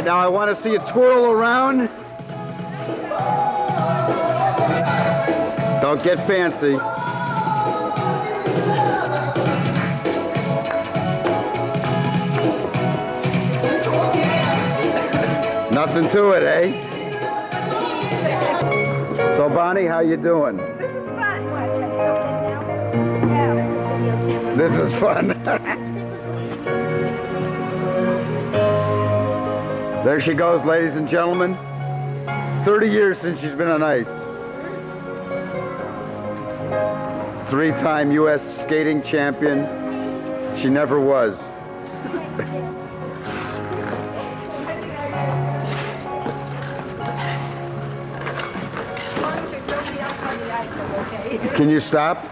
Now I want to see you twirl around. Don't get fancy. Nothing to it, eh? So Bonnie, how you doing? This is fun. What? Yeah. This is fun. There she goes, ladies and gentlemen. 30 years since she's been on ice. 3-time U.S. skating champion. She never was. Can you stop?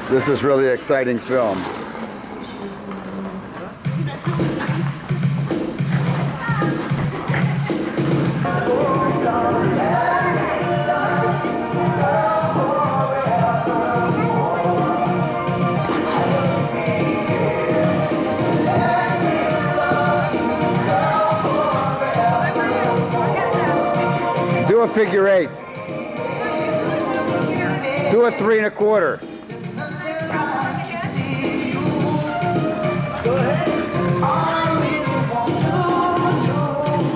This is really exciting film. Do a figure 8. Do a 3 1/4.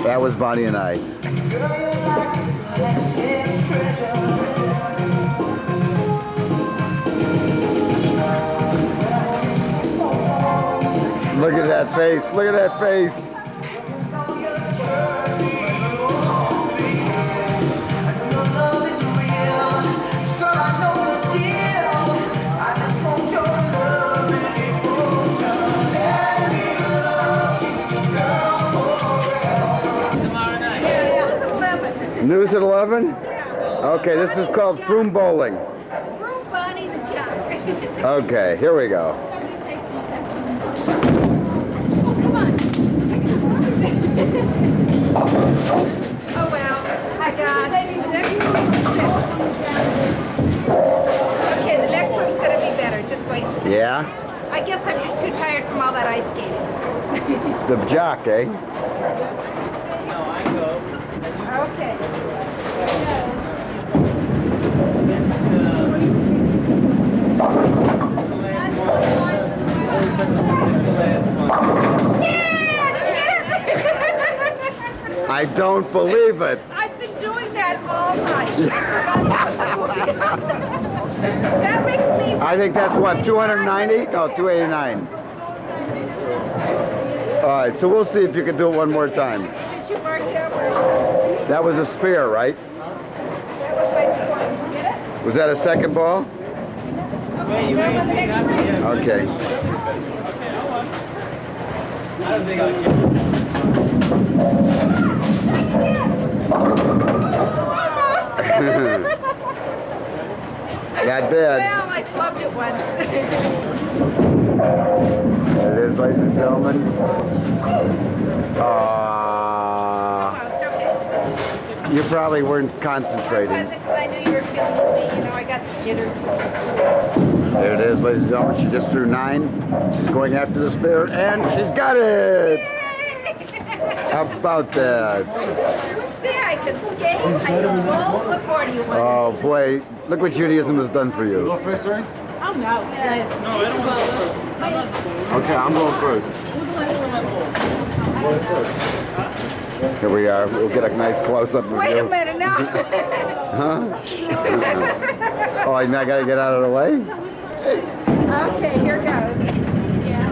That was Bonnie and I. Look at that face. Look at that face. News at 11? Okay, this is called Froom Bowling. Froom Bonnie the Junk. Okay, here we go. Oh well, I got 6. Okay, the next one's gonna be better. Just wait and see. Yeah? I guess I'm just too tired from all that ice skating. The jock, eh? Okay. I don't believe it. I've been doing that all night. That makes me... I think that's what, 290? No, 289. All right, so we'll see if you can do it one more time. Did you mark down where... That was a spear, right? That was my point. Get it? Was that a second ball? Okay, that was the next one. Okay. I don't think I'll get Not bad. Well, I clubbed it once. There it is, ladies and gentlemen. You probably weren't concentrating. Was it because I knew you were filming me? You know, I got the jitters. There it is, ladies and gentlemen. She just threw 9. She's going after the spear, and she's got it! How about that? See, I can skate, I can roll. What more do you want? Oh, boy. Look what Judaism has done for you. go first, sorry? Oh, no. No, I don't want to go first. Okay, I'm going first. Here we are. We'll get a nice close-up of Wait you. a minute now. Huh? Oh, I got to get out of the way? Okay, here goes. Yeah.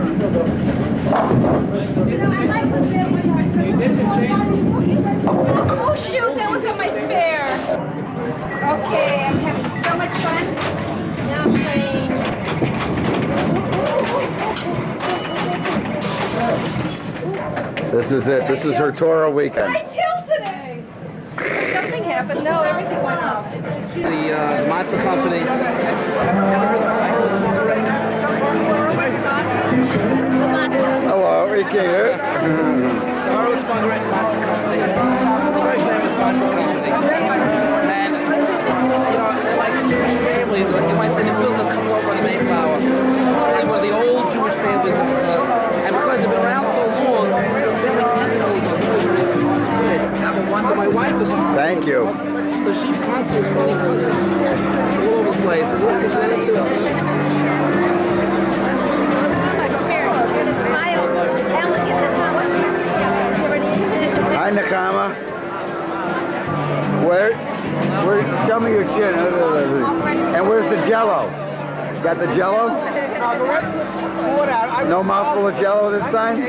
Oh, shoot, that was on my spare. Okay, I'm having so much fun. Now I'm playing. This is it. This is her Torah weekend. I tilted it. Something happened. No, everything went off. The matzah company. Hello, we can't hear. The Horowitz Margaret Matzah Company. It's a very famous matzah company. And, you know, they're like a Jewish family. Like, you might say they're still coming over on the Mayflower. So it's very Thank you. So she conquers funny cousins all over the place. And look, isn't that it too? Hi, Nakama. Where? Show me your chin. And where's the Jello? Got the Jello? No mouthful of Jello this time?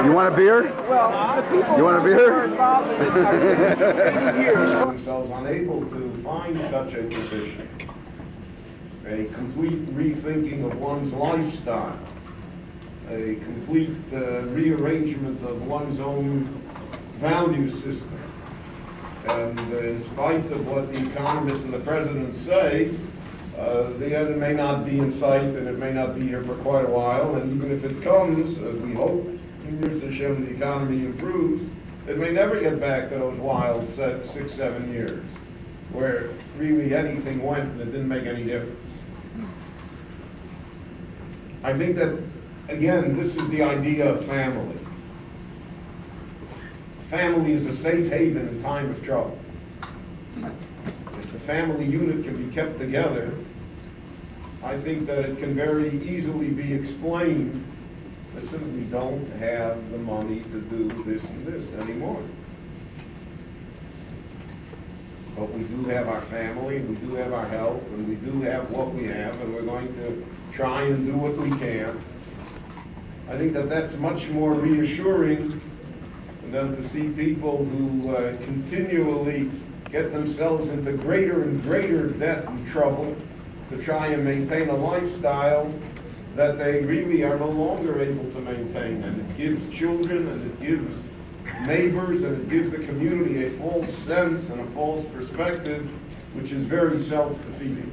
You want a beer? You want a beer? themselves unable to find such a position. A complete rethinking of one's lifestyle, a complete rearrangement of one's own value system. And in spite of what the economists and the president say, the end may not be in sight, and it may not be here for quite a while, and even if it comes, we hope, years Hashem, the economy improves, it may never get back to those wild 6-7 years, where really anything went and it didn't make any difference. I think that, again, this is the idea of family. Family is a safe haven in time of trouble. If the family unit can be kept together, I think that it can very easily be explained. Listen, we don't have the money to do this and this anymore. But we do have our family, we do have our health, and we do have what we have, and we're going to try and do what we can. I think that that's much more reassuring than to see people who continually get themselves into greater and greater debt and trouble to try and maintain a lifestyle that they really are no longer able to maintain. And it gives children, and it gives neighbors, and it gives the community a false sense and a false perspective, which is very self-defeating.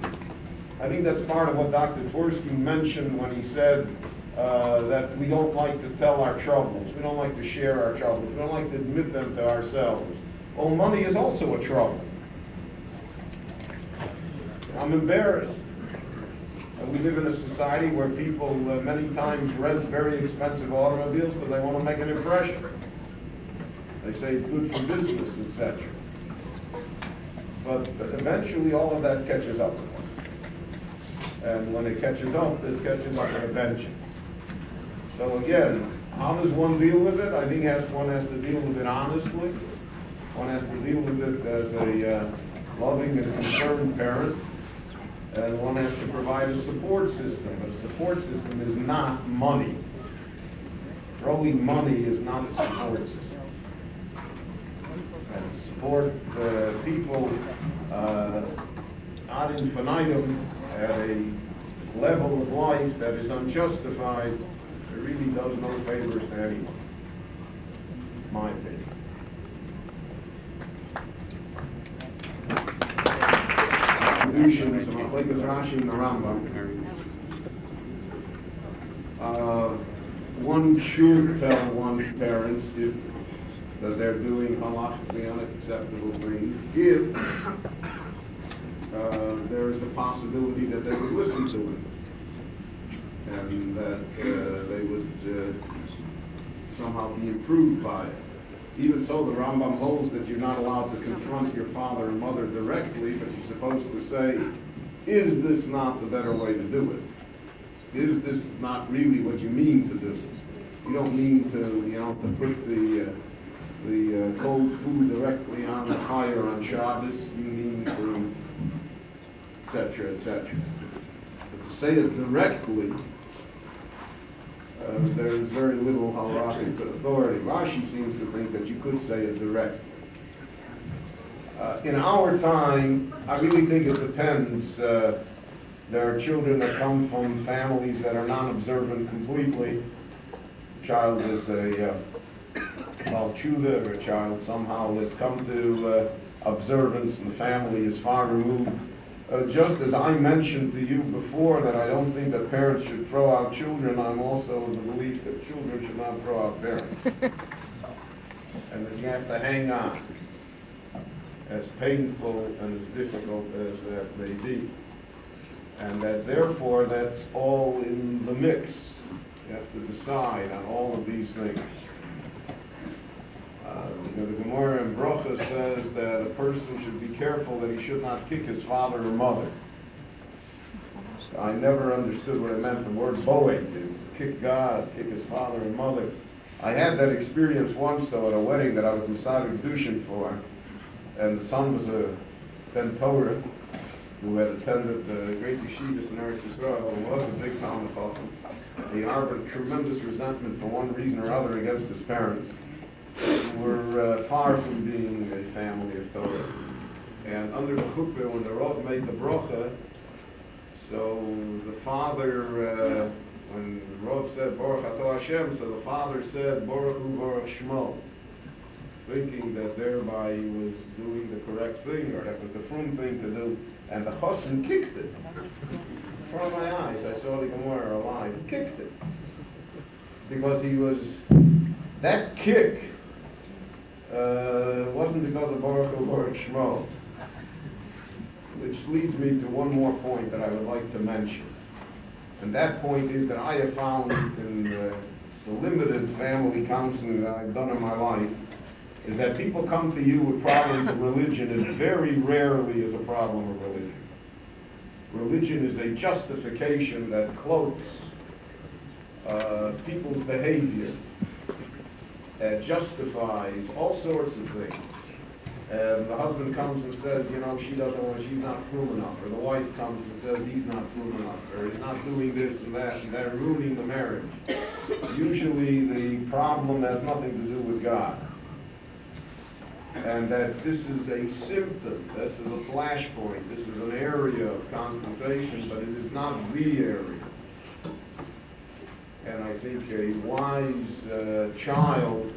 I think that's part of what Dr. Tversky mentioned when he said that we don't like to tell our troubles, we don't like to share our troubles, we don't like to admit them to ourselves. Well, money is also a trouble. I'm embarrassed. We live in a society where people many times rent very expensive automobiles because they want to make an impression. They say it's good for business, etc. But eventually all of that catches up with us. And when it catches up with a vengeance. So again, how does one deal with it? I think one has to deal with it honestly. One has to deal with it as a loving and concerned parent. And one has to provide a support system. But a support system is not money. Throwing money is not a support system. And to support people ad infinitum at a level of life that is unjustified, it really does no favors to anyone. My opinion. Contributions of Machlekes Rashi and the Rambam. One should tell one's parents if that they're doing halachically unacceptable things, if there is a possibility that they would listen to it. and that they would somehow be improved by it. Even so, the Rambam holds that you're not allowed to confront your father and mother directly, but you're supposed to say, is this not the better way to do it? Is this not really what you mean to do? You don't mean to, to put the cold food directly on the fire on Shabbos. You mean to, etc., etc. But to say it directly, there is very little halakhic authority. Rashi seems to think that you could say it directly. In our time, I really think it depends. There are children that come from families that are non-observant completely. A child is a Balchuda, or a child somehow has come to observance and the family is far removed. Just as I mentioned to you before that I don't think that parents should throw out children, I'm also of the belief that children should not throw out parents. And that you have to hang on, as painful and as difficult as that may be. And that therefore that's all in the mix. You have to decide on all of these things. The Gemara in Brocha says that a person should be careful that he should not kick his father or mother. I never understood what it meant, the word boeg, to kick God, kick his father and mother. I had that experience once, though, at a wedding that I was Masada Kedushin for, and the son was a Ben Torah who had attended the great yeshivas in Eretz Yisrael, and was a big Talmud Chacham. He harbored tremendous resentment for one reason or other against his parents, who were far from being a family of Torah. And under the chuppah, when the Rav made the bracha, so the father, when the Rav said Baruch Atah Hashem, so the father said Baruch Hu Baruch Shmo, thinking that thereby he was doing the correct thing, or that was the frum thing to do. And the chassan kicked it. In front of my eyes, I saw the Gemara alive. He kicked it. Because he was, that kick wasn't because of Baruch Hu Baruch Shmo. Which leads me to one more point that I would like to mention. And that point is that I have found in the limited family counseling that I've done in my life, is that people come to you with problems of religion, and very rarely is a problem of religion. Religion is a justification that cloaks people's behavior, and justifies all sorts of things. And the husband comes and says, she doesn't want, she's not frum enough, or the wife comes and says he's not frum enough, or he's not doing this and that, and they're ruining the marriage. Usually the problem has nothing to do with God. And that this is a symptom, this is a flashpoint, this is an area of confrontation, but it is not the area. And I think a wise child,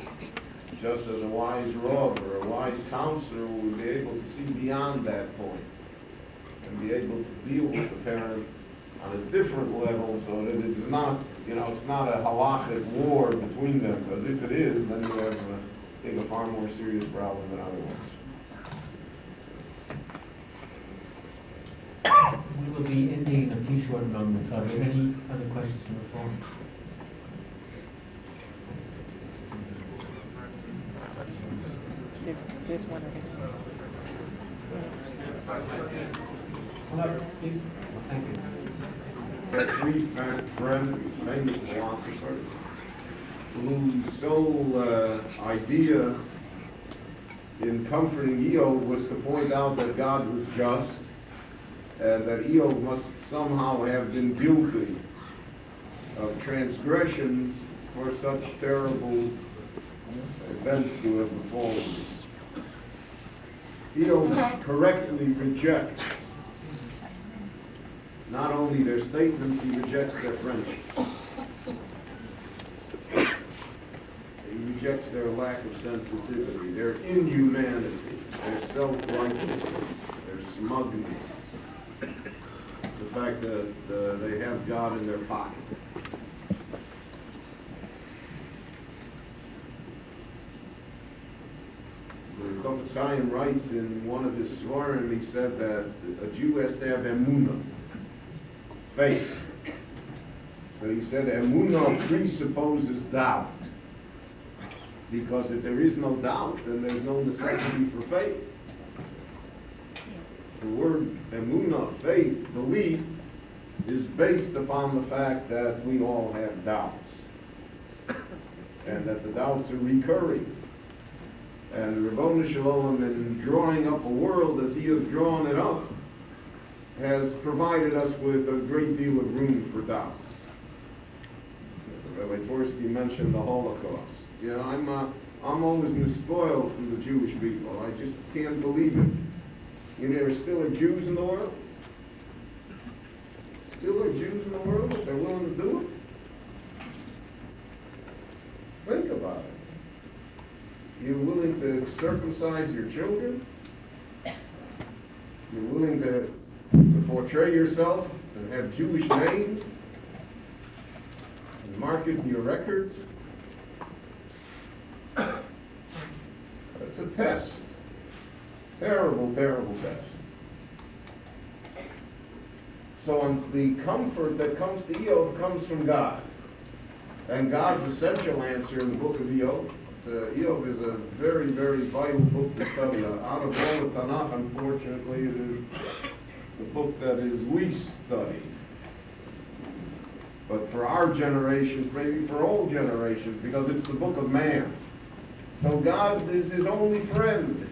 just as a wise Rav or a wise counselor, will be able to see beyond that point and be able to deal with the parent on a different level, so that it is not, it's not a halachic war between them, because if it is, then you have a far more serious problem than otherwise. We will be ending in a few short moments. Are there any other questions from the floor? There's one over Hello, please. Thank you. There are three famous philosophers whose sole idea in comforting Eov was to point out that God was just, and that Eov must somehow have been guilty of transgressions for such terrible events to have befallen. Eov correctly rejects not only their statements, he rejects their friendship. He rejects their lack of sensitivity, their inhumanity, their self-righteousness, their smugness, the fact that they have God in their pocket. The Chofetz Chaim writes in one of his Svarim, he said that a Jew has to have emunah, faith. So he said, emunah presupposes doubt. Because if there is no doubt, then there's no necessity for faith. The word emunah, faith, belief, is based upon the fact that we all have doubts. And that the doubts are recurring. And Rabboni Shalom, in drawing up a world as he has drawn it up, has provided us with a great deal of room for doubt. Rabbi Tversky mentioned the Holocaust. You know, I'm always spoiled from the Jewish people. I just can't believe it. You know, there still are Jews in the world? Still are Jews in the world if they're willing to do it? Think about it. You're willing to circumcise your children? You're willing to portray yourself and have Jewish names and mark it in your records? That's a test. Terrible, terrible test. So the comfort that comes to Eov comes from God. And God's essential answer in the book of Eov. Eov is a very, very vital book to study. Out of all the Tanakh, unfortunately, it is the book that is least studied. But for our generation, maybe for all generations, because it's the book of man. So God is his only friend.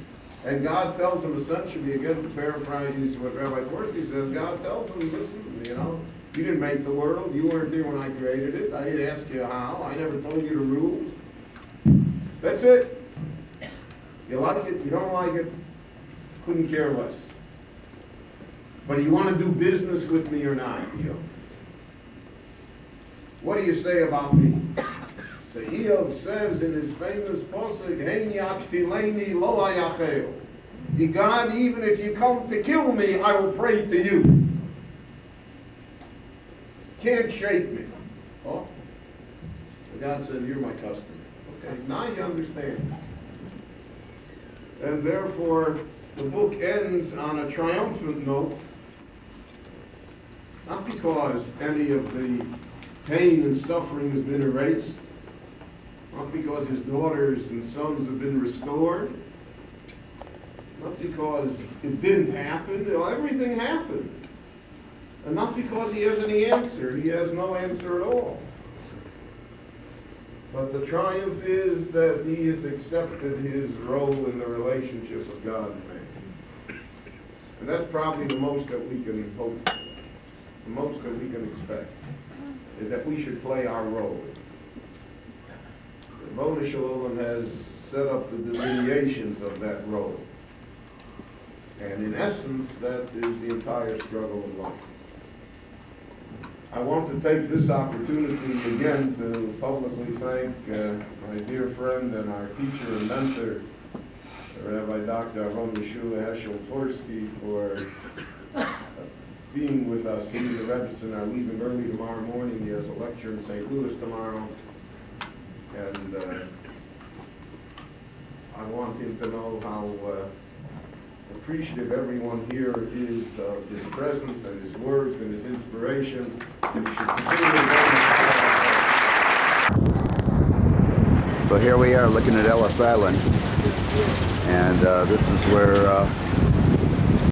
And God tells him essentially, again to paraphrase what Rabbi Tversky says, God tells him, listen, you know, you didn't make the world, you weren't there when I created it, I didn't ask you how, I never told you the rules. That's it. You like it, you don't like it, couldn't care less. But you want to do business with me or not, Eov? What do you say about me? So Eov says in his famous posuk, Hein yaktileni lo ayacheo. God, even if you come to kill me, I will pray to you. Can't shake me. Oh, so God says, you're my customer. Okay, now you understand. And therefore, the book ends on a triumphant note, not because any of the pain and suffering has been erased, not because his daughters and sons have been restored, not because it didn't happen, everything happened. And not because he has any answer, he has no answer at all. But the triumph is that he has accepted his role in the relationship of God and man. And that's probably the most that we can hope for, the most that we can expect, is that we should play our role. Rabbi Shalom has set up the delineations of that role. And in essence, that is the entire struggle of life. I want to take this opportunity again to publicly thank my dear friend and our teacher and mentor, Rabbi Dr. Avon Yeshua Heschel Tversky, for being with us. He and the Rebbetzin are leaving early tomorrow morning. He has a lecture in St. Louis tomorrow. And I want him to know how appreciative everyone here is of his presence and his words and his inspiration. And he should continue to So here we are looking at Ellis Island. And this is where